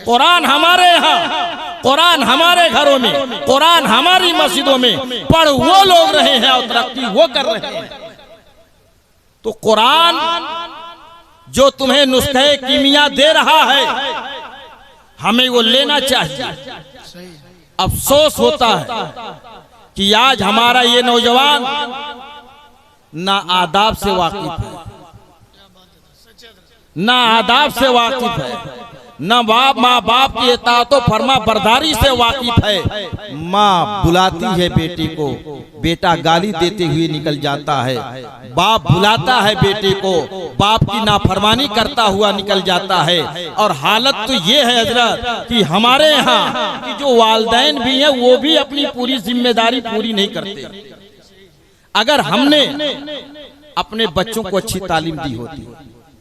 कुरान हमारे यहाँ, कुरान हमारे घरों में, कुरान हमारी मस्जिदों में पढ़ वो लोग रहे हैं और तरक्की वो कर रहे हैं। तो कुरान जो तुम्हें नुस्खे कीमिया दे रहा है, हमें वो लेना चाहिए। अफसोस होता है कि आज हमारा ये नौजवान ना आदाब से वाकिफ है, ना आदाब से वाकिफ है, न माँ बाप की इताअत व फरमा बरदारी से वाकिफ है। माँ बुलाती है बेटे को, बेटा गाली देते हुए निकल जाता है। बाप बुलाता है बेटे को, बाप की नाफरमानी करता हुआ निकल जाता है। और हालत तो ये है हजरत कि हमारे यहाँ कि जो वालिदैन भी हैं वो भी अपनी पूरी जिम्मेदारी पूरी नहीं करते। अगर हमने अपने बच्चों को अच्छी तालीम दी होती,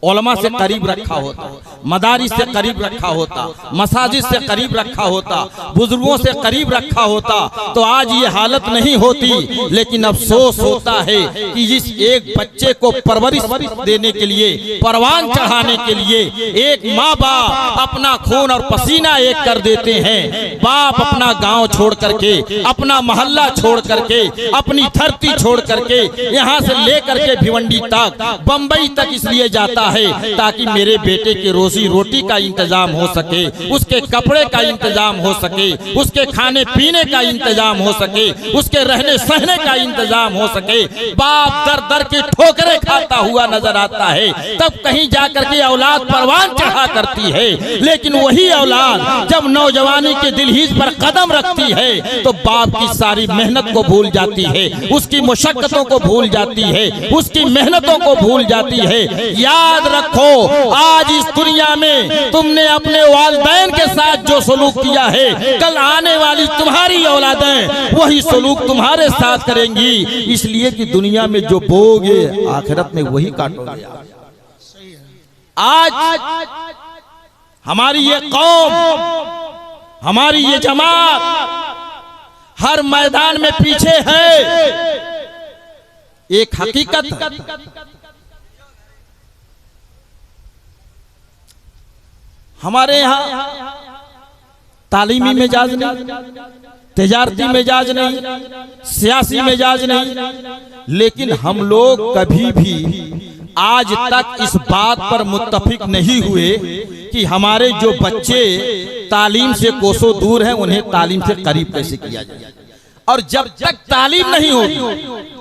उलमा से करीब रखा होता, मदारिस से करीब रखा होता, मसाजिद से करीब रखा होता, बुजुर्गों से करीब रखा होता, तो आज ये हालत नहीं होती। लेकिन अफसोस होता है कि जिस एक बच्चे को परवरिश देने के लिए, परवान चढ़ाने के लिए एक माँ बाप अपना खून और पसीना एक कर देते हैं। बाप अपना गांव छोड़ करके, अपना मोहल्ला छोड़ करके, अपनी धरती छोड़ करके, यहाँ से लेकर के भिवंडी तक, बम्बई तक इसलिए जाता है ताकि मेरे बेटे के रोजी रोटी का इंतजाम हो सके, उसके कपड़े का इंतजाम हो सके, उसके खाने पीने का इंतजाम हो सके, उसके रहने सहने का इंतजाम हो सके। बाप दर दर की ठोकरें खाता हुआ नजर आता है, तब कहीं जाकर के औलाद परवान चढ़ा करती है। लेकिन वही औलाद जब नौजवानी के दिलहीज पर कदम रखती है तो बाप की सारी मेहनत को भूल जाती है, उसकी मुशक्कतों को भूल जाती है, उसकी मेहनतों को भूल जाती है। याद रखो, आज इस दुनिया में तुमने अपने वालिदैन के साथ जो सलूक किया है, कल आने वाली तुम्हारी औलादें वही सलूक तुम्हारे साथ करेंगी। इसलिए कि दुनिया में जो बोगे आखिरत में वही काटोगे। आज हमारी ये कौम, हमारी ये जमात हर मैदान में पीछे है। एक हकीकत हमारे यहाँ तालीमी मिजाज नहीं, तिजारती मिजाज नहीं, सियासी मिजाज नहीं। लेकिन हम लोग कभी भी आज तक इस बात पर मुत्तफिक नहीं हुए कि हमारे जो बच्चे तालीम से कोसों दूर हैं उन्हें तालीम से करीब कैसे किया जाए। और जब तक तालीम नहीं होगी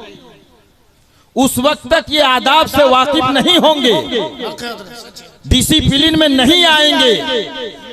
उस वक्त तक ये आदाब से वाकिफ नहीं होंगे, डिसिप्लिन में नहीं आएंगे,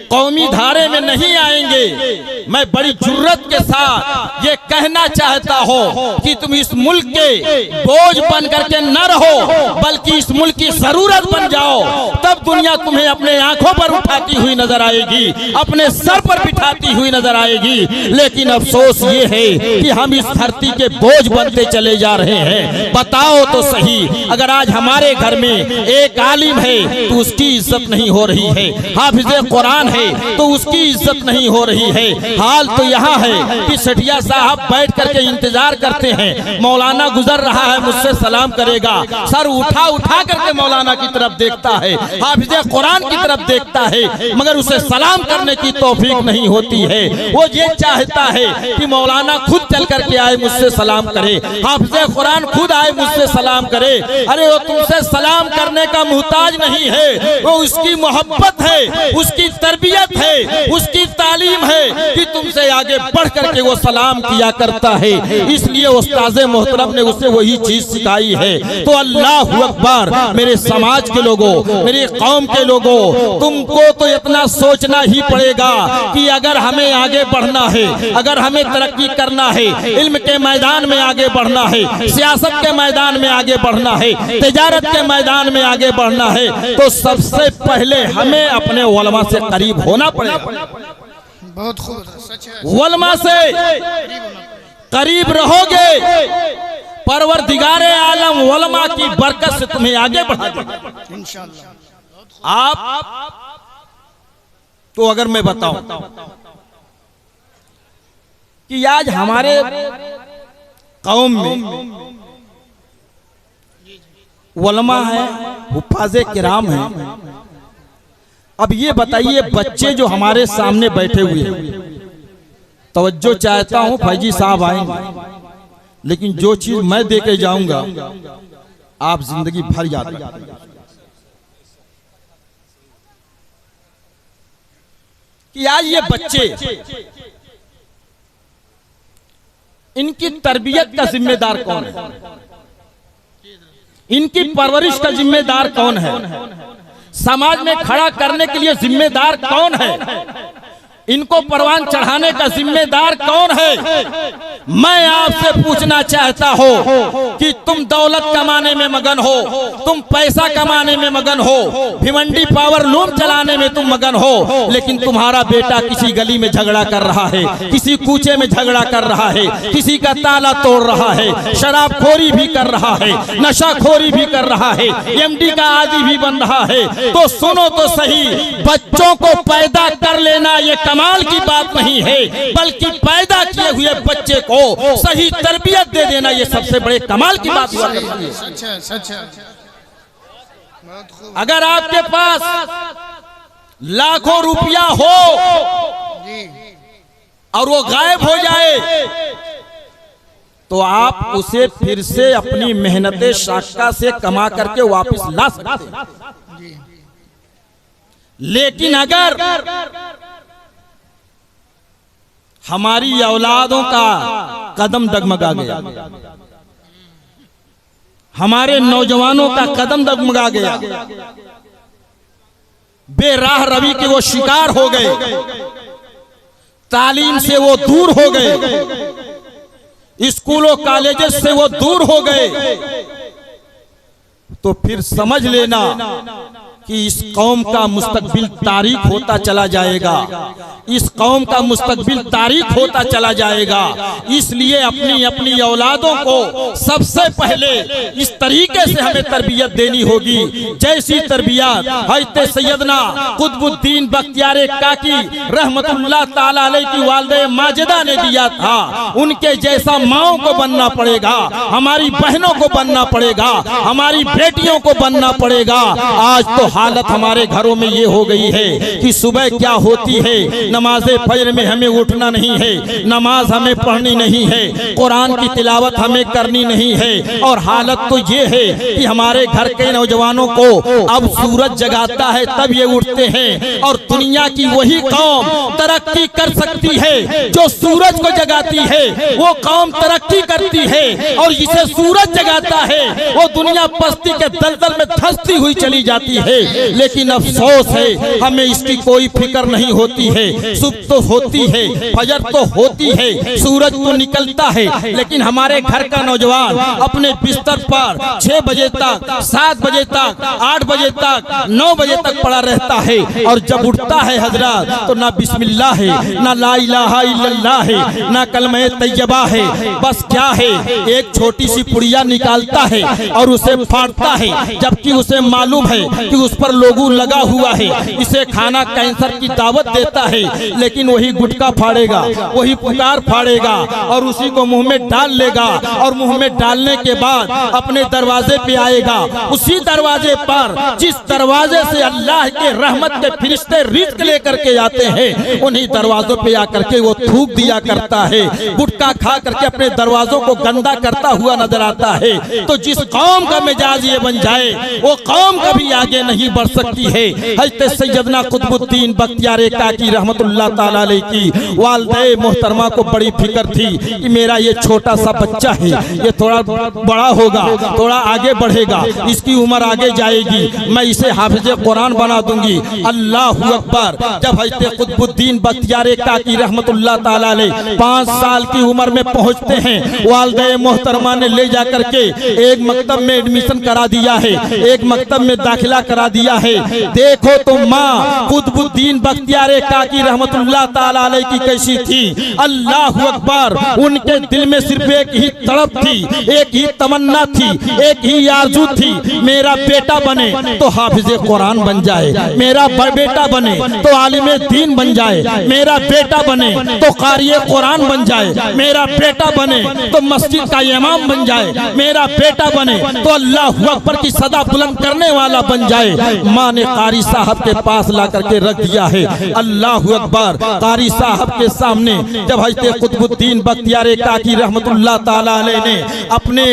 कौमी धारे में नहीं आएंगे। मैं बड़ी जुर्रत के साथ ये कहना चाहता हूँ कि तुम इस मुल्क के बोझ बन करके न रहो, बल्कि इस मुल्क की जरूरत बन जाओ। तब दुनिया तुम्हें अपने आंखों पर उठाती हुई नजर आएगी, अपने सर पर बिठाती हुई नजर आएगी। लेकिन अफसोस ये है कि हम इस धरती के बोझ बनते चले जा रहे हैं। बताओ तो सही, अगर आज हमारे घर में एक आलिम है तो उसकी इज्जत नहीं हो रही है, हाफिज़े कुरान है तो उसकी इज्जत नहीं हो रही है। हाल तो यहाँ है कि सेठिया साहब बैठ करके इंतजार करते हैं, मौलाना गुजर रहा है मुझसे सलाम करेगा, सर उठा उठा करके मौलाना की तरफ देखता है, हाफिज़े कुरान की तरफ देखता है, मगर उसे सलाम करने की तौफीक नहीं होती है। वो ये चाहता है कि मौलाना खुद चल करके आए मुझसे सलाम करे, हाफिज़े कुरान खुद आए मुझसे सलाम करे। अरे वो तुमसे सलाम करने का मुहताज नहीं है, वो उसकी मोहब्बत है, उसकी तरबियत है, उसकी तालीम है कि तुमसे आगे बढ़ करके वो सलाम किया करता है। इसलिए उस्ताज़े मोहतरम ने उसे वही चीज सिखाई है। तो अल्लाहु अकबर, मेरे समाज के लोगों, मेरी कौम के लोगों, तुमको तो इतना सोचना ही पड़ेगा कि अगर हमें आगे बढ़ना है, अगर हमें तरक्की करना है, इल्म के मैदान में आगे बढ़ना है, सियासत के मैदान में आगे बढ़ना है, तिजारत के मैदान में आगे बढ़ना है, तो सबसे पहले हमें अपने उलमा से करीब होना पड़ेगा। बहुत खूब, सच है। उलमा से करीब रहोगे, परवरदिगारे आलम उलमा की बरकत से तुम्हें आगे बढ़ा देगा इंशाअल्लाह। आप तो अगर मैं बताऊं कि आज हमारे कौम में उलमा है, हुफ्फाज़े किराम है, अब ये बताइए, बच्चे जो हमारे सामने बैठे हुए हैं, तवज्जो चाहता हूं, फैजी साहब आएंगे, लेकिन जो चीज मैं दे के जाऊंगा आप जिंदगी भर याद रखेंगे कि आज ये बच्चे, इनकी तरबियत का जिम्मेदार कौन है, इनकी परवरिश का जिम्मेदार कौन है, समाज में खड़ा करने के लिए जिम्मेदार कौन है, इनको परवान चढ़ाने का जिम्मेदार कौन है। मैं आपसे पूछना चाहता हूं कि तुम दौलत कमाने में मगन हो, तुम पैसा कमाने में मगन हो, भिवंडी पावर लूम चलाने में तुम मगन हो, लेकिन तुम्हारा बेटा किसी गली में झगड़ा कर रहा है, किसी कूचे में झगड़ा कर रहा है, किसी का ताला तोड़ रहा है, शराबखोरी भी कर रहा है, नशाखोरी भी कर रहा है, एमडी का आदी भी बन रहा है। तो सुनो तो सही, बच्चों को पैदा कर लेना ये कमाल की बात नहीं है, बल्कि पैदा किए हुए बच्चे को सही तरबियत दे देना ये सबसे बड़े कमाल की बात हुआ करती है। सच है, सच है। बहुत खूब। अगर आपके पास लाखों रुपया हो जी। और वो गायब हो जाए तो आप उसे फिर से अपनी मेहनत शाका से कमा करके वापस ला सकते हैं। जी। लेकिन अगर हमारी औलादों का कदम डगमगा गया, हमारे नौजवानों का कदम डगमगा गया, बेराह रवि के वो शिकार हो गए, तालीम से वो दूर हो गए, स्कूलों कॉलेजेस से वो दूर हो गए, तो फिर समझ लेना कि इस कौम का मुस्तकबिल तारीख होता चला जाएगा, इस कौम का मुस्तकबिल तारीख होता चला जाएगा। इसलिए अपनी अपनी औलादों को सबसे पहले इस तरीके से हमें तरबियत देनी होगी, जैसी तरबियत हज़रत सैयदना कुतुबुद्दीन बख्तियार काकी रहमतुल्लाह ताला अलैह की वालिदा माजिदा ने दिया था, उनके जैसा माओं को बनना पड़ेगा, हमारी बहनों को बनना पड़ेगा, हमारी बेटियों को बनना पड़ेगा। आज तो हालत हमारे घरों में ये हो गई है कि सुबह क्या होती है, नमाज़े फजर में हमें उठना नहीं है, नमाज हमें पढ़नी नहीं है, कुरान की तिलावत हमें करनी नहीं है, और हालत तो ये है कि हमारे घर के नौजवानों को अब सूरज जगाता है तब ये उठते हैं, और दुनिया की वही कौम तरक्की कर सकती है जो सूरज को जगाती है, वो कौम तरक्की करती है, और जिसे सूरज जगाता है वो दुनिया पस्ती के दलदल में धंसती हुई चली जाती है। लेकिन अफसोस है हमें इसकी कोई फिक्र नहीं होती है। सुबह तो होती है, फजर तो होती है, सूरज तो निकलता है, लेकिन हमारे घर का नौजवान अपने बिस्तर पर 6 बजे तक, 7 बजे तक, 8 बजे तक, 9 बजे तक पड़ा रहता है, और जब उठता है हजरत तो ना बिस्मिल्लाह है, ना ला इलाहा इल्लल्लाह है, ना कलमे तैयबा है, बस क्या है एक छोटी सी पुड़िया निकालता है और उसे फाड़ता है, जबकि उसे मालूम है कि उस पर लोगों लगा हुआ है, इसे खाना कैंसर की दावत देता है, लेकिन वही गुटखा फाड़ेगा, वही पुकार फाड़ेगा और उसी को मुंह में डाल लेगा, और मुंह में डालने के बाद अपने दरवाजे पे आएगा, उसी दरवाजे पर जिस दरवाजे से अल्लाह के रहमत के फरिश्ते रिज़्क लेकर के आते हैं, उन्हीं दरवाजों पे आकर के वो थूक दिया करता है, गुटखा खा करके अपने दरवाजों को गंदा करता हुआ नजर आता है। तो जिस कौम का मिजाज ये बन जाए वो कौम कभी आगे नहीं बढ़ सकती है। हज़रत सैयदना कुतुबुद्दीन बख्तियार काकी रहमतुल्लाह ताला अलैह की वालिदा मोहतरमा को बड़ी फिक्र थी कि मेरा ये छोटा सा बच्चा है, ये थोड़ा बड़ा होगा, थोड़ा आगे बढ़ेगा, इसकी उम्र आगे जाएगी, मैं इसे हाफिज कुरान बना दूंगी। अल्लाहु अकबर। जब हज़रत कुतुबुद्दीन बख्तियार काकी रहमतुल्लाह ताला अलैह 5 साल की उम्र में पहुंचते हैं, वालिदा मोहतरमा ने ले जाकर के एक मकतब में एडमिशन करा दिया है, एक मकतब में दाखिला करा दिया है। देखो तो माँ कुतुबुद्दीन बख्तियार काकी रहमतुल्लाह ताला अलैह की कैसी थी। अल्लाहु अकबर। उनके दिल में सिर्फ एक ही तड़प थी, एक ही तमन्ना थी, एक ही आरज़ू थी, मेरा बेटा बने तो हाफिज कुरान बन जाए, मेरा बेटा बने तो आलिम दीन बन जाए, मेरा बेटा बने तो कारी कुरान बन जाए, मेरा बेटा बने तो मस्जिद का इमाम बन जाए, मेरा बेटा बने तो अल्लाहु अकबर की सदा बुलंद करने वाला बन जाए। माँ ने कारी साहब के पास ला करके रख दिया है। अल्लाह अकबर। कारी साहब के सामने जब हज़रत कुतुबुद्दीन बख्तियार काकी रहमतुल्लाह ताला अलैह ने अपने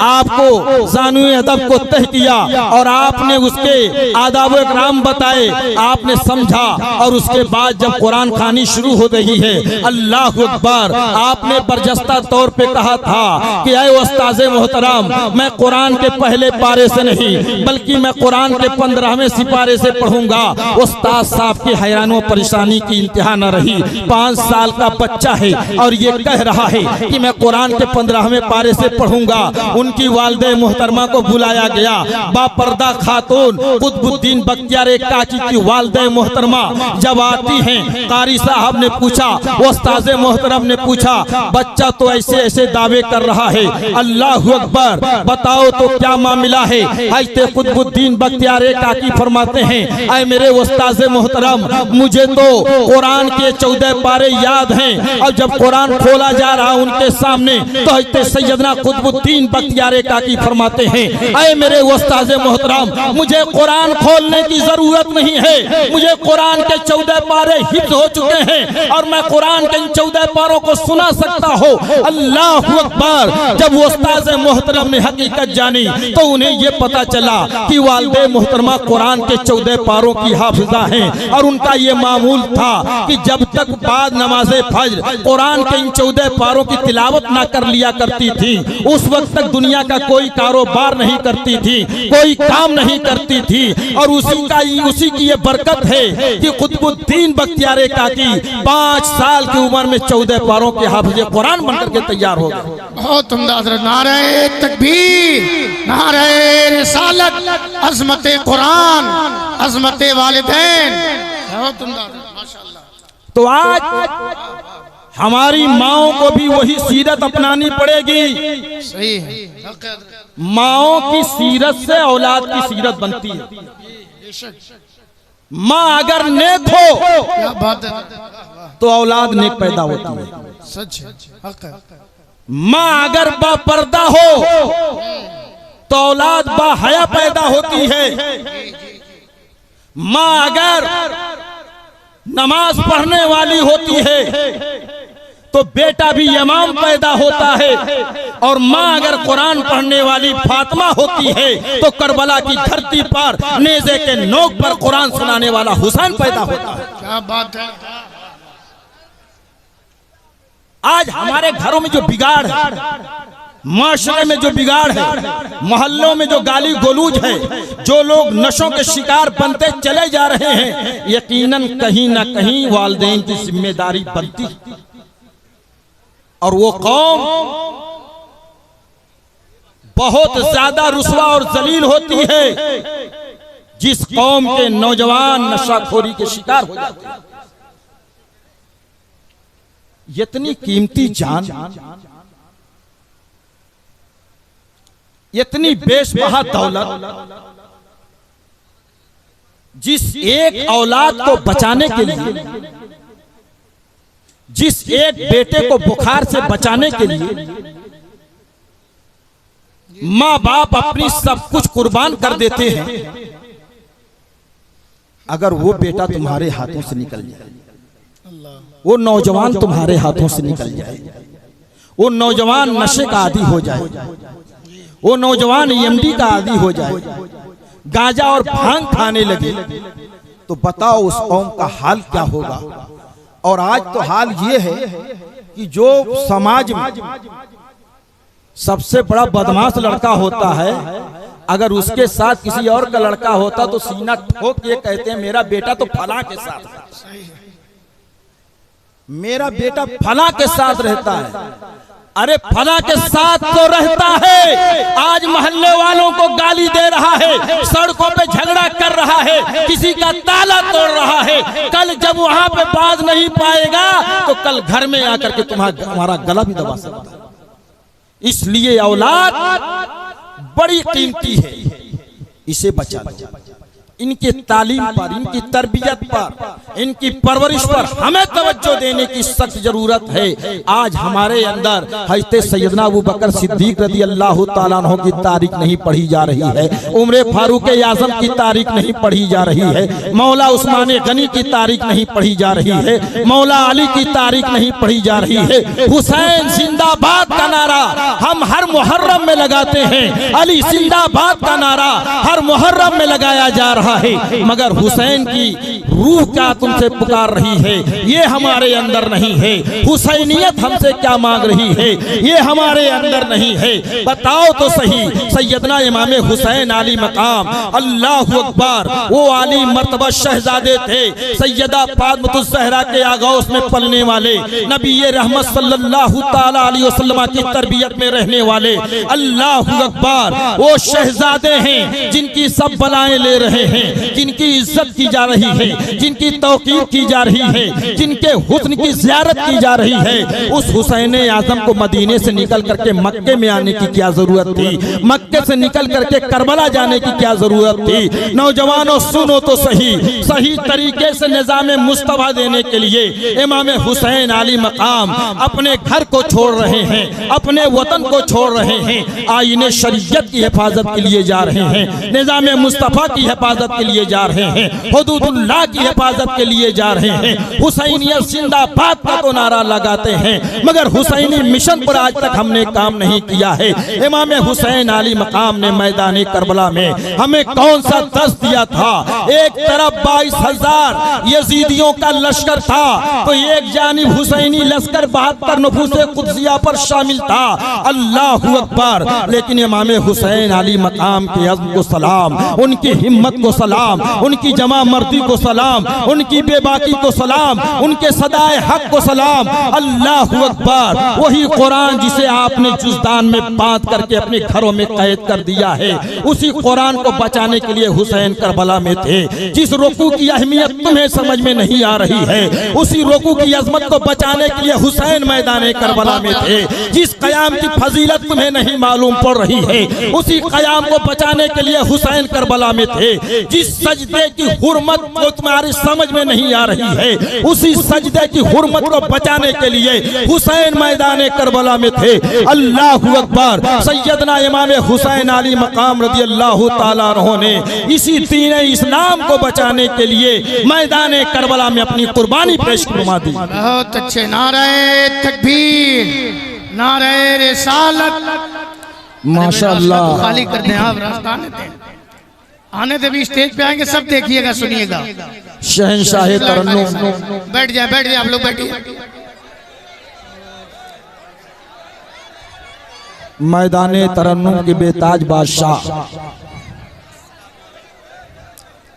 आप को ज़ानुए अदब को तह किया और आपने उसके आदाब इकराम बताए, आपने समझा और उसके बाद जब कुरान खानी शुरू हो रही है, अल्लाह अकबर, आपने बरजस्ता तौर पे कहा था कि ऐ उस्ताज़े मोहतरम, मैं कुरान के पहले पारे से नहीं बल्कि मैं कुरान के 15वें सिपारे से पढ़ूंगा। उस्ताद साहब की हैरानी और परेशानी की इंतहा न रही। 5 साल का बच्चा है और ये कह रहा है कि मैं कुरान के 15वें पारे से पढ़ूंगा। उनकी वालिदा मोहतरमा को बुलाया गया। बापर्दा खातून कुतुबुद्दीन बख्तियार काकी की वालिदा मोहतरमा जब आती हैं, कारी साहब ने पूछा, उस्ताद मोहतरम ने पूछा, बच्चा तो ऐसे ऐसे दावे कर रहा है, अल्लाह अकबर, बताओ तो क्या मामला है। हज़रत कुतुबुद्दीन बख्तियार काकी फरमाते हैं, ऐ मेरे उस्ताद मोहतरम, मुझे तो कुरान के 14 पारे याद हैं और जब कुरान खोला जा रहा उनके सामने तो हज़रत सैयदना कुतुबुद्दीन बख्तियार काकी फरमाते हैं, ऐ मेरे उस्ताद मोहतरम, मुझे कुरान खोलने की जरूरत नहीं है, मुझे कुरान के 14 पारे हिफ्ज़ हो चुके हैं और मैं कुरान के इन 14 पारों को सुना सकता हूँ। अल्लाह अकबर। जब उस्ताद मोहतरम ने हकीकत जानी तो उन्हें यह पता चला कि वालिदा मोहतरमा कुरान के 14 पारों की हाफिजा हैं और उनका ये मामूल था कि जब तक बाद नमाज़े फज्र कुरान के इन 14 पारों की तिलावत ना कर लिया करती थी, उस वक्त तक दुनिया का कोई कारोबार नहीं करती थी, कोई काम नहीं करती थी। और उसी की ये बरकत है कि कुतुबुद्दीन बख्तियार काकी 5 साल की उम्र में 14 पारों के हाफिज़े कुरान बनकर के तैयार हो गए। बहुत उम्दा हज़रत। नारे तकबीर, नारे रिसालत, अज़मते कुरान, अज़मते वालिदैन। बहुत उम्दा माशाअल्लाह। तो आज हमारी माओं को भी वही सीरत अपनानी पड़ेगी। सही है। माओं की सीरत से औलाद की सीरत बनती है। माँ अगर नेक हो क्या बात है, तो औलाद नेक पैदा होती है। सच है, हक है। माँ अगर बापर्दा हो तो औलाद बाहया पैदा होती है। माँ अगर नमाज पढ़ने वाली होती है तो बेटा भी इमाम पैदा होता है और माँ अगर कुरान पढ़ने वाली फातिमा होती है तो करबला की धरती पर नेज़े के नोक पर कुरान सुनाने वाला हुसैन पैदा होता है। क्या बात है। आज हमारे घरों में जो बिगाड़ है, माशरे में जो बिगाड़ है, मोहल्लों में जो गाली गलूज है, जो लोग नशों के शिकार बनते चले जा रहे हैं, यकीनन कहीं ना कहीं वालिदैन की जिम्मेदारी बनती है। और वो कौम बहुत ज्यादा रुस्वा और जलील होती है जिस कौम के नौजवान नशाखोरी के शिकार हो जाते हैं। इतनी कीमती जान, इतनी बेशबहा दौलत जिस एक औलाद को बचाने के लिए, जिस एक बेटे को बुखार से बचाने के लिए माँ बाप अपनी सब कुछ कुर्बान कर देते हैं, अगर वो बेटा तुम्हारे हाथों से निकल जाए, वो नौजवान तुम्हारे हाथों से निकल जाए, वो नौजवान नशे का आदी हो जाए, वो नौजवान एमडी का आदी हो जाए, गांजा और भांग खाने लगे, तो बताओ उस कौम का हाल क्या होगा। और आज तो हाल ये है कि जो समाज में सबसे बड़ा बदमाश लड़का होता है, अगर उसके साथ किसी और का लड़का होता तो सीना ठोक के कहते हैं मेरा बेटा तो फला के साथ है, मेरा बेटा फला के साथ रहता है। अरे फला के साथ तो रहता है, आज मोहल्ले वालों को गाली दे रहा है, सड़कों पे झगड़ा कर रहा है, किसी का ताला तोड़ रहा है। कल जब वहां पे बाज नहीं पाएगा तो कल घर में आकर के तुम्हारा गला भी दबा सकता है। इसलिए औलाद बड़ी कीमती है, इसे बचा लो, इनकी तालीम पर, इनकी तरबियत पर, इनकी परवरिश पर हमें तवज्जो देने की सख्त जरूरत है। आज हमारे अंदर हज़रत सैयदना अबू बकर सिद्दीक रज़ी अल्लाह ताला अन्हु की तारीख नहीं पढ़ी जा रही है, उम्र फारूक आज़म की तारीख नहीं पढ़ी जा रही है, मौला उस्मान गनी की तारीख नहीं पढ़ी जा रही है, मौला अली की तारीख नहीं पढ़ी जा रही है। हुसैन जिंदाबाद का नारा हम हर मुहर्रम में लगाते हैं, अली जिंदाबाद का नारा हर मुहर्रम में लगाया जा रहा है, मगर हुसैन की रूह क्या तुमसे पुकार रही है ये हमारे अंदर नहीं है। हुसैनियत हमसे क्या मांग रही है ये हमारे अंदर नहीं है। बताओ तो सही, सैयदना इमाम हुसैन आली मकाम, अल्लाह अकबर, वो आली मर्तबा शहजादे थे, सैयदा फातिमा ज़हरा के आगोश में पलने वाले, नबी रहमत सल्लल्लाहु ताला अलैहि वसल्लम की तरबियत में रहने वाले, अल्लाह अकबर, वो शहजादे हैं जिनकी सब बलाएं ले रहे हैं, जिनकी इज्जत की जा रही है, जिनकी तौकीर की जा रही है, जिनके हुस्न की ज़ियारत की जा रही है। उस हुसैन आज़म को मदीने से निकल करके मक्के में आने की क्या जरूरत थी? मक्के से निकल करके करबला जाने की क्या जरूरत थी? नौजवानों सुनो तो सही, सही तरीके से निज़ाम मुस्तफा देने के लिए इमाम हुसैन आली मकाम अपने घर को छोड़ रहे हैं, अपने वतन को छोड़ रहे हैं, आईने शरीयत की हिफाजत के लिए जा रहे हैं, निज़ाम मुस्तफा की हिफाजत के लिए जा रहे हैं, हुदूदुल्लाह की हिफाजत के लिए जा रहे हैं। हुसैनियत जिंदाबाद का तो नारा लगाते हैं, मगर हुसैनी मिशन पर आज तक हमने काम नहीं किया है। इमाम हुसैन आली मकाम ने मैदान करबला में हमें कौन सा दर्स दिया था? एक तरफ 22,000 यजीदियों का लश्कर था, तो एक जानिब हुसैनी लश्कर 72 नफूसे कुद्सिया पर शामिल था। अल्लाहु अकबर। लेकिन इमाम हुसैन आली मकाम के अज़्म को सलाम, उनकी हिम्मत को सलाम, उनकी जमा मर्दी को सलाम, उनकी बेबाकी को सलाम, उनके सदाए हक को सलाम। अल्लाहु अकबर। वही कुरान जिसे आपने जुज़दान में बांध करके अपने घरों में कैद कर दिया है, उसी कुरान को बचाने के लिए हुसैन करबला में थे। जिस रुकू की अहमियत तुम्हें समझ में नहीं आ रही है, उसी रुकू की अजमत को बचाने के लिए हुसैन मैदान करबला में थे। जिस कयाम की फजीलत तुम्हें नहीं मालूम पड़ रही है, उसी कयाम को बचाने के लिए हुसैन करबला में थे। जिस सजदे की हुर्मत को तुम्हारी समझ में नहीं आ रही है, उसी सजदे की हुर्मत को बचाने के लिए हुसैन मैदान करबला में थे। अल्लाहु अकबर। सैयदना इमाम हुसैन आली मकाम रज़ी अल्लाह ताला अन्हु ने इसी दीन इस्लाम को बचाने के लिए मैदान करबला में अपनी कुर्बानी पेश फरमा दी। बहुत अच्छे। नारे तकबीर, नारे रिसालत। माशाअल्लाह। खाली कर दें आप, रास्ता आने दे भी स्टेज पे आएंगे, सब देखिएगा सुनिएगा। शहंशाह तरन्नुम। बैठ जाए आप लोग, बैठिए। मैदाने तरन्नुम के बेताज बादशाह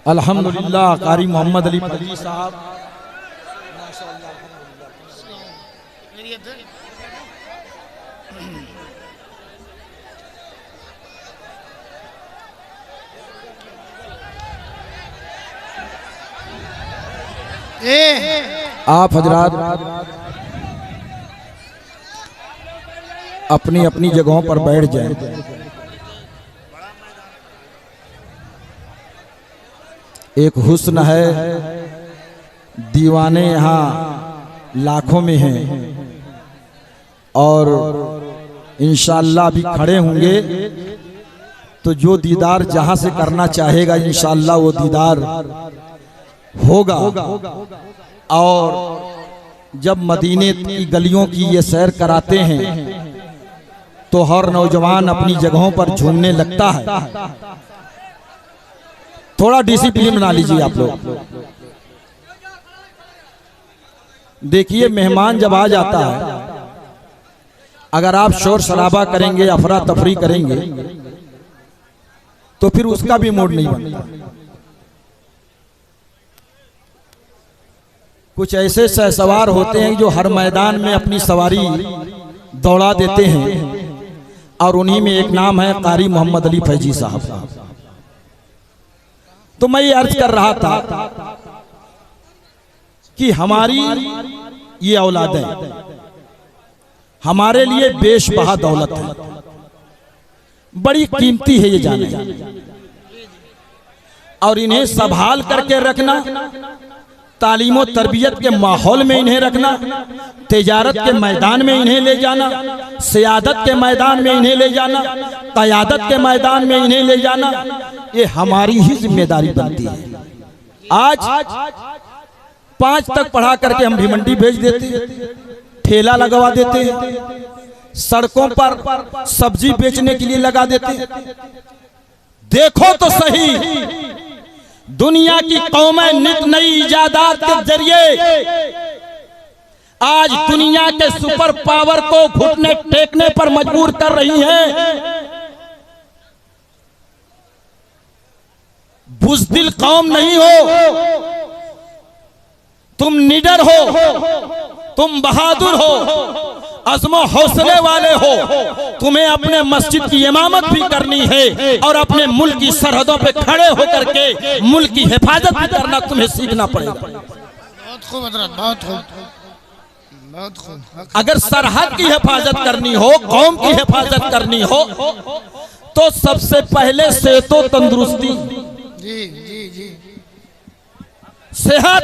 अल्हम्दुलिल्लाह कारी मोहम्मद अली फजली साहब। आप हजरात अपनी अपनी जगहों पर बैठ जाएं। एक हुस्न है, दीवाने यहाँ लाखों में हैं और इंशाअल्लाह भी खड़े होंगे, तो जो दीदार जहां से करना चाहेगा इंशाअल्लाह वो दीदार होगा। और जब मदीने की गलियों की ये सैर कराते हैं तो हर नौजवान अपनी जगहों पर झूमने लगता है। थोड़ा डिसिप्लिन बना लीजिए आप लोग। देखिए, मेहमान जब आ जाता है, अगर आप शोर शराबा करेंगे, अफरा तफरी करेंगे, तो फिर उसका भी मूड नहीं बनता। कुछ ऐसे सहसवार होते हैं जो हर मैदान में अपनी सवारी दौड़ा देते हैं, और उन्हीं में एक नाम है कारी मोहम्मद अली फैजी साहब। तो मैं ये अर्ज कर रहा था कि हमारी ये औलादें हमारे लिए बेशबहा दौलत है, बड़ी कीमती है ये जाने। और इन्हें संभाल करके रखना, तालीम और तरबियत के माहौल में इन्हें रखना, तिजारत के मैदान में इन्हें ले जाना, सियादत के मैदान में इन्हें ले जाना, क़यादत के मैदान में इन्हें ले जाना, ये हमारी ही जिम्मेदारी बनती है। आज 5 तक पढ़ा करके हम भिमंडी भेज देते हैं, ठेला लगवा देते हैं, सड़कों पर सब्जी बेचने के लिए लगा देते हैं। देखो तो सही, दुनिया की कौमें नित नई इजादात के जरिए आज दुनिया के सुपर पावर को घुटने टेकने पर मजबूर कर रही हैं। बुज़दिल कौम नहीं हो, तुम निडर हो, तुम बहादुर हो, अज़्म हौसले वाले हो। तुम्हें अपने मस्जिद की इमामत भी करनी है और अपने मुल्क की सरहदों पे खड़े होकर के मुल्क की हिफाजत भी करना तुम्हें सीखना पड़ेगा। बहुत खूब हज़रत, बहुत खूब, बहुत खूब। अगर सरहद की हिफाजत करनी हो, कौम की हिफाजत करनी हो, तो सबसे पहले से तो तंदुरुस्ती, जी जी जी, सेहत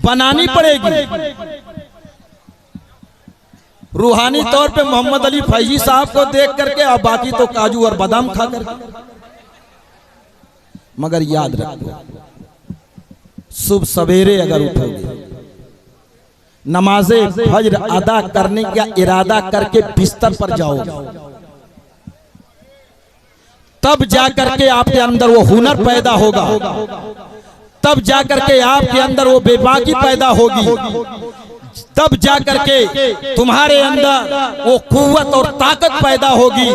बनानी पड़ेगी। रूहानी तौर पे मोहम्मद अली फैजी साहब को देख करके और बाकी तो काजू और बादाम खा करके, मगर याद रखो, सुबह सवेरे अगर उठोगे, नमाज़े फज्र अदा करने का इरादा करके बिस्तर पर जाओगे, तब जाकर के आपके अंदर वो हुनर पैदा होगा, तब जाकर के आपके अंदर वो बेबाकी पैदा होगी, तब जाकर के तुम्हारे अंदर वो कुव्वत और ताकत पैदा होगी,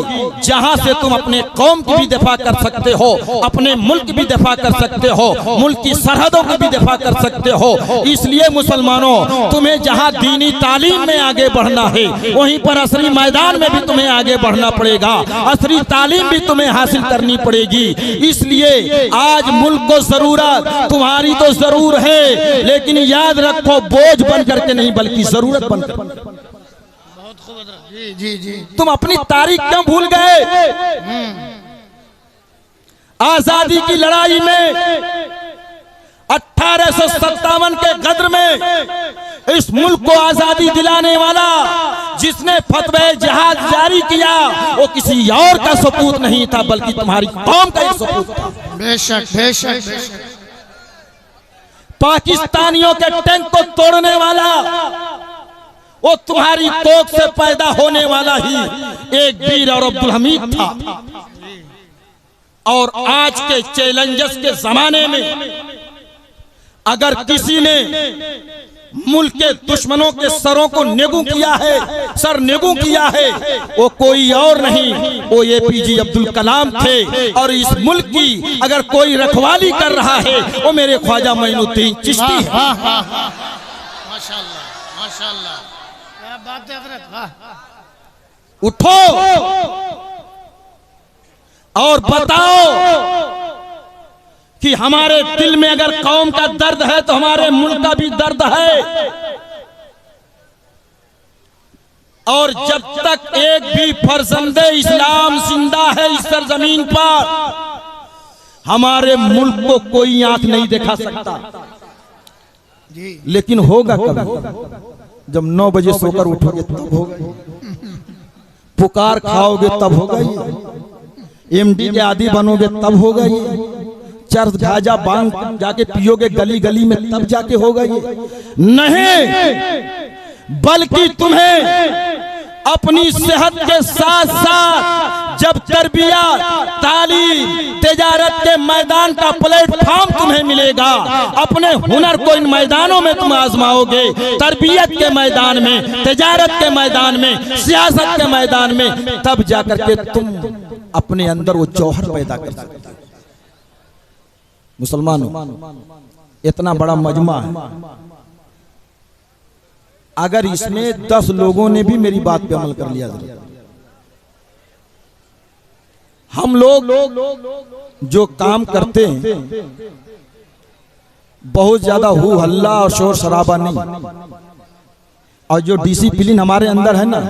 जहां से तुम अपने कौम की भी दफा कर सकते हो, अपने मुल्क की भी दफा कर सकते हो, मुल्क की सरहदों की भी दफा कर सकते हो। इसलिए मुसलमानों, तुम्हें जहां दीनी तालीम में आगे बढ़ना है, वहीं पर असरी मैदान में भी तुम्हें आगे बढ़ना पड़ेगा, असरी तालीम भी तुम्हें हासिल करनी पड़ेगी। इसलिए आज मुल्क को जरूरत तुम्हारी तो जरूर है, लेकिन याद रखो, बोझ बन करके नहीं बल्कि जरूरत बनकर। बहुत खूब हज़रत, जी जी जी। तुम अपनी तारीख क्यों भूल गए? आजादी की लड़ाई में 1857 के गद्र में इस मुल्क को आजादी दिलाने वाला जिसने फतवा जिहाद जारी किया, वो किसी और का सपूत नहीं था, बल्कि तुम्हारी कौम का एक सपूत था। बेशक बेशक बेशक। पाकिस्तानियों के टैंक को तोड़ने वाला वो तुम्हारी तोक से पैदा होने वाला ही एक वीर और अब्दुल हमीद था। और आज के चैलेंजर्स के जमाने में अगर किसी ने मुल्क के दुश्मनों के सरों को नेगू किया है, सर नेगू किया है, वो कोई और नहीं, वो एपीजे अब्दुल कलाम थे। और इस मुल्क की अगर कोई रखवाली कर रहा है, वो मेरे ख्वाजा मोइनुद्दीन चिश्ती है। माशाल्लाह माशाल्लाह, क्या बात है हज़रत, वाह। उठो और बताओ कि हमारे दिल में अगर कौम का दर्द है तो हमारे मुल्क का भी दर्द है। और जब तक एक भी फर्जंदे इस्लाम जिंदा है इस सरजमीन पर, हमारे मुल्क को कोई आंख नहीं दिखा सकता। लेकिन होगा कब? जब 9 बजे सोकर उठोगे तब होगा, पुकार खाओगे तब होगा, एमडी के आदि बनोगे तब होगा, चर्च गाजा बांग जाके पियोगे गली गली में तब जाके होगा ये नहीं, बल्कि तुम्हें अपनी सेहत के साथ साथ जब तरबियत, तालीम, तिजारत के मैदान का प्लेटफॉर्म तुम्हें मिलेगा, अपने हुनर को इन मैदानों में तुम आजमाओगे, तरबियत के मैदान में, तिजारत के मैदान में, सियासत के मैदान में, तब जाकर के तुम अपने अंदर वो जौहर पैदा कर सकते हो। मुसलमानों, इतना बड़ा मजमा है, अगर इसमें 10 लोगों ने भी मेरी बात पे अमल कर लिया, हम लोग जो काम करते हैं बहुत ज्यादा हु हल्ला और शोर शराबा नहीं, और जो डिसिप्लिन हमारे अंदर है ना,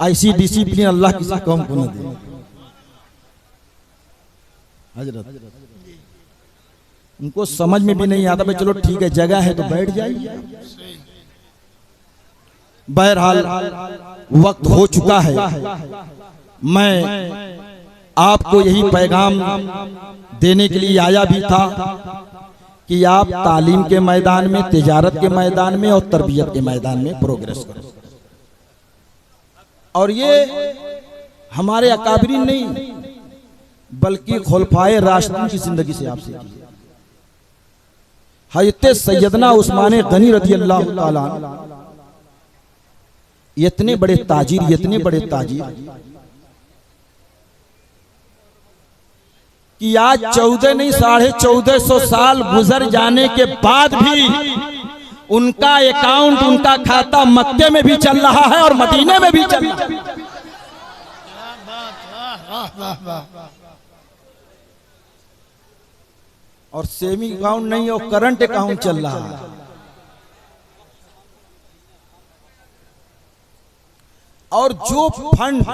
ऐसी डिसिप्लिन अल्लाह किसी कौम को न दे। हजरत उनको समझ में भी नहीं आता, भाई चलो ठीक है जगह है तो बैठ जाइए। बहरहाल वक्त हो चुका है, मैं आपको यही पैगाम देने के लिए आया भी था कि आप तालीम के मैदान में, तिजारत के मैदान में और तरबियत के मैदान में प्रोग्रेस करें। और ये हमारे अकाबरीन नहीं बल्कि खुलफाए राशिदीन की जिंदगी से आप सीखिए। हज़रत सैयदना उस्मान गनी रज़ी अल्लाह ताला इतने बड़े ताजिर, इतने बड़े ताजिर कि आज 14 नहीं 1450 साल गुजर जाने के बाद भी उनका अकाउंट, उनका खाता मक्के में भी चल रहा है और मदीने में भी चल रहा है। और सेमी अकाउंट नहीं और करंट अकाउंट चल रहा है। और जो फंड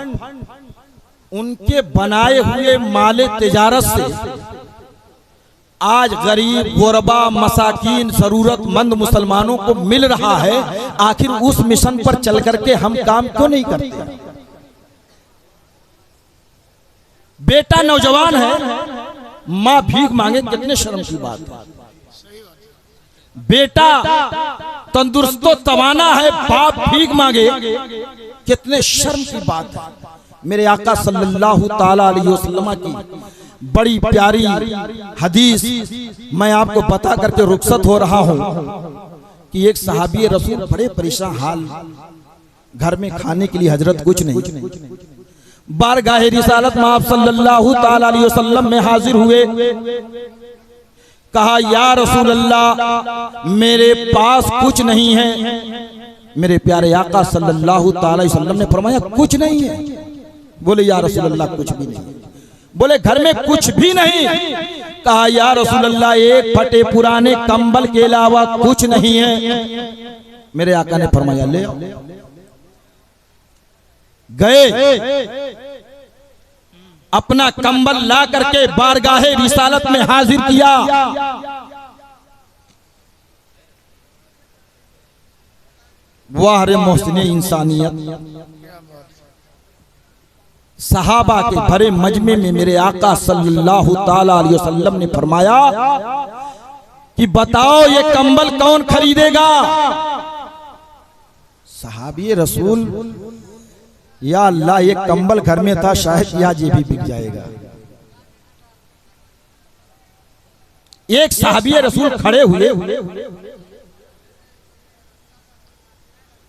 उनके बनाए हुए माले तिजारत से आज गरीब, गुरबा, मसाकीन, जरूरतमंद मुसलमानों को मिल रहा है, आखिर उस मिशन पर चल करके हम काम क्यों नहीं करते? बेटा नौजवान है, माँ भीख मांगे, कितने शर्म की बात है। बेटा तंदुरुस्त तवाना है, बाप भीख मांगे, कितने शर्म की बात है। मेरे आका सल्लल्लाहु ताला अलैहि वसल्लम की बड़ी प्यारी हदीस मैं आपको बता करके रुखसत हो रहा हूं कि एक सहाबी रसूल बड़े परेशान हाल, घर में खाने के लिए हजरत कुछ नहीं, बारगाहे रिसालत में आप सल्लल्लाहु ताला अलैहि वसल्लम में हाजिर हुए। कहा या रसूल अल्लाह मेरे पास कुछ नहीं है। मेरे प्यारे आका सल्लल्लाहु ताला अलैहि वसल्लम ने फरमाया कुछ नहीं है? बोले या रसूल अल्लाह कुछ भी नहीं। बोले घर में कुछ भी नहीं? कहा या रसूल अल्लाह एक फटे पुराने कंबल के अलावा कुछ नहीं है। मेरे आका ने फरमाया ले आओ। गए अपना कंबल ला करके बारगाहे रिसालत में हाजिर किया। वाह रे मोहसिने इंसानियत, सहाबा के भरे मजमे में मेरे आका सल्लल्लाहु ताला अलैहि वसल्लम ने फरमाया कि बताओ ये कंबल कौन खरीदेगा? सहाबी रसूल या अल्लाह ये कंबल घर में था, शायद आज ये भी बिक जाएगा। एक सहाबी रसूल खड़े हुए,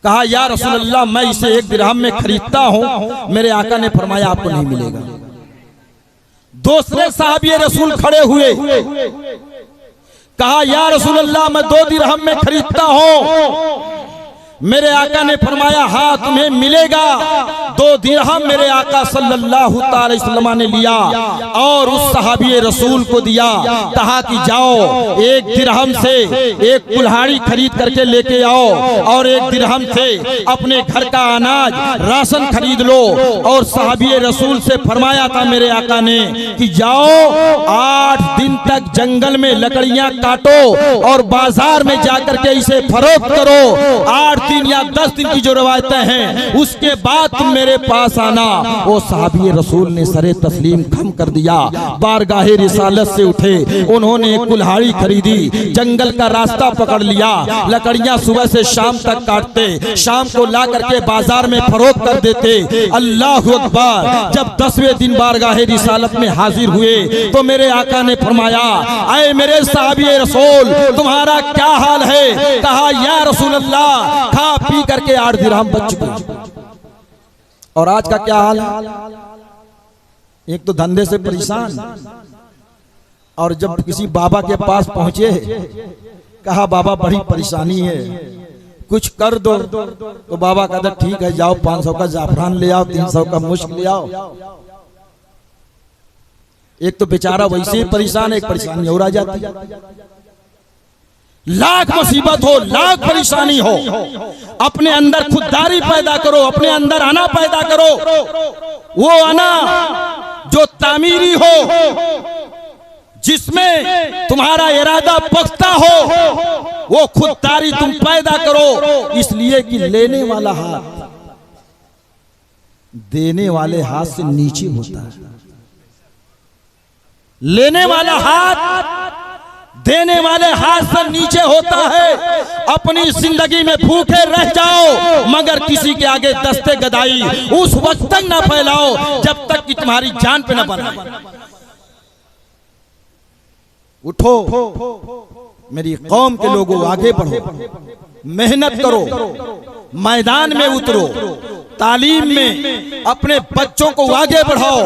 कहा या रसूल अल्लाह मैं इसे 1 दिरहम में खरीदता हूं। मेरे आका ने फरमाया आपको नहीं मिलेगा। दूसरे सहाबी रसूल खड़े हुए, कहा या रसूल अल्लाह मैं 2 दिरहम में खरीदता हूं। मेरे आका ने फरमाया हाँ तुम्हें मिलेगा। 2 दिरहम मेरे आका सल्लल्लाहु अलैहि वसल्लम ने लिया और उस सहाबी रसूल को दिया। कहा कि जाओ 1 दिरहम से एक कुल्हाड़ी खरीद करके लेके आओ और 1 दिरहम से अपने घर का अनाज राशन खरीद लो। और सहाबी रसूल से फरमाया था मेरे आका ने कि जाओ 8 दिन तक जंगल में लकड़ियां काटो और बाजार में जाकर के इसे फरोख्त करो। 8 दिन या 10 दिन की जो रवायतें हैं उसके बाद तुम मेरे पास आना। वो सहाबी रसूल ने सरे तस्लीम खम कर दिया, बारगाहे रिसालत से उठे, उन्होंने एक कुल्हाड़ी खरीदी, जंगल का रास्ता पकड़ लिया, लकड़ियां सुबह से शाम तक काटते, शाम को ला करके बाजार में फरोख्त कर देते। अल्लाह अकबर। जब 10वें दिन बारगाहे रिसालत में हाजिर हुए तो मेरे आका ने फरमाया ऐ मेरे सहाबी रसूल तुम्हारा क्या हाल है? कहा या रसूल अल्लाह खा पी करके 8 दिरहम बच चुके। और आज का क्या हाल है? एक तो धंधे से परेशान, और जब किसी बाबा के पास पहुंचे कहा बाबा बड़ी परेशानी है कुछ कर दो। तो बाबा कहता ठीक है जाओ 500 का जाफरान ले आओ, 300 का मुश्क ले आओ। एक तो बेचारा वैसे ही परेशान, एक परेशानी और आ जाती है। लाख मुसीबत हो, लाख परेशानी हो, अपने अंदर खुददारी पैदा करो, अपने अंदर आना पैदा करो। वो आना जो तामीरी हो, जिसमें तुम्हारा इरादा पक्का हो वो खुददारी तुम पैदा करो, इसलिए कि लेने वाला हाथ देने वाले हाथ से नीचे होता है। लेने वाला हाथ देने वाले हाथ से नीचे होता है। अपनी जिंदगी में भूखे रह जाओ मगर किसी के आगे दस्ते गदाई उस वक्त तक ना फैलाओ जब तक कि तुम्हारी जान पे ना बनाए। उठो मेरी कौम के लोगों, आगे बढ़ो, मेहनत करो, मैदान में उतरो, तालीम में अपने बच्चों को आगे बढ़ाओ,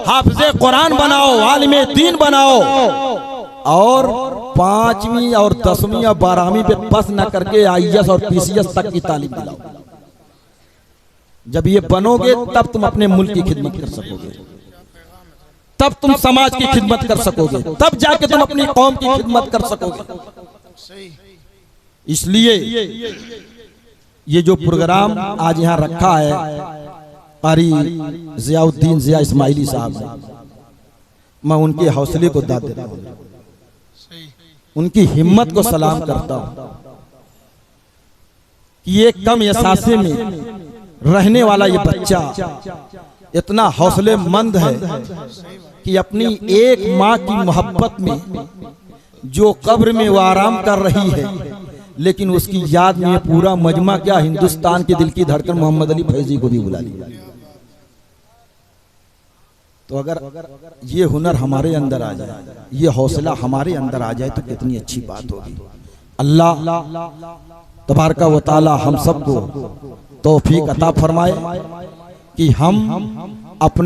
हाफिज़े कुरान बनाओ, आलिमे दीन बनाओ और 5वीं और 10वीं और 12वीं पे पास न करके IAS और PCS तक की तालीम दिलाओ। जब ये बनोगे तब तुम अपने मुल्क की खिदमत कर सकोगे, तब तुम समाज की खिदमत कर सकोगे, तब जाके तुम अपनी कौम की खिदमत कर सकोगे। इसलिए ये जो प्रोग्राम आज यहाँ रखा है कारी ज़ियाउद्दीन ज़िया इस्माइली साहब ने, मैं उनके हौसले को दाद देता हूँ, उनकी हिम्मत को सलाम करता हूँ कि ये कम एहसासे में रहने वाला ये बच्चा इतना हौसलेमंद है कि अपनी एक माँ की मोहब्बत में जो कब्र में वो आराम कर रही है, लेकिन उसकी याद में पूरा मजमा क्या हिंदुस्तान के दिल की धड़कन मोहम्मद अली फैजी को भी बुला लिया। तो अगर ये हुनर हमारे अंदर आ जाए, ये हौसला हमारे अंदर आ जाए तो कितनी अच्छी बात होगी। अल्लाह तबारका व तआला हम सबको तौफीक अता फरमाए कि हम अपने